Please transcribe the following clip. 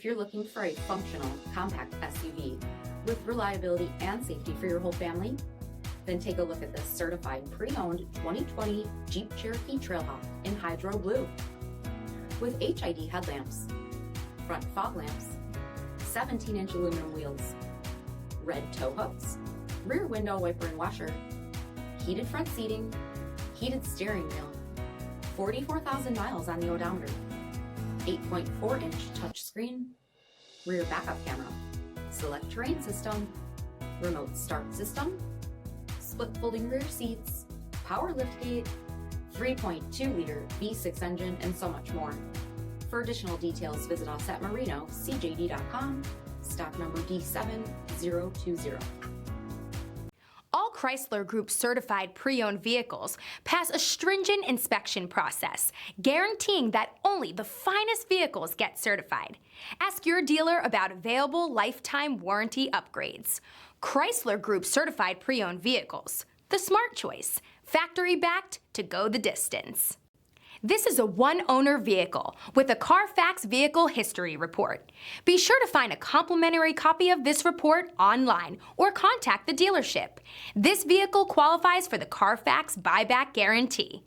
If you're looking for a functional, compact SUV with reliability and safety for your whole family, then take a look at this certified pre-owned 2020 Jeep Cherokee Trailhawk in Hydro Blue. With HID headlamps, front fog lamps, 17-inch aluminum wheels, red tow hooks, rear window wiper and washer, heated front seating, heated steering wheel, 44,000 miles on the odometer, 8.4-inch touchscreen, rear backup camera, SELEC-TERRAIN system, remote start system, split folding rear seats, power liftgate, 3.2-liter V6 engine, and so much more. For additional details, visit us at MarinoCJD.com, stock number D7020. All Chrysler Group certified pre-owned vehicles pass a stringent inspection process, guaranteeing that only the finest vehicles get certified. Ask your dealer about available lifetime warranty upgrades. Chrysler Group certified pre-owned vehicles, the smart choice, factory backed to go the distance. This is a one-owner vehicle with a CARFAX vehicle history report. Be sure to find a complimentary copy of this report online or contact the dealership. This vehicle qualifies for the CARFAX buyback guarantee.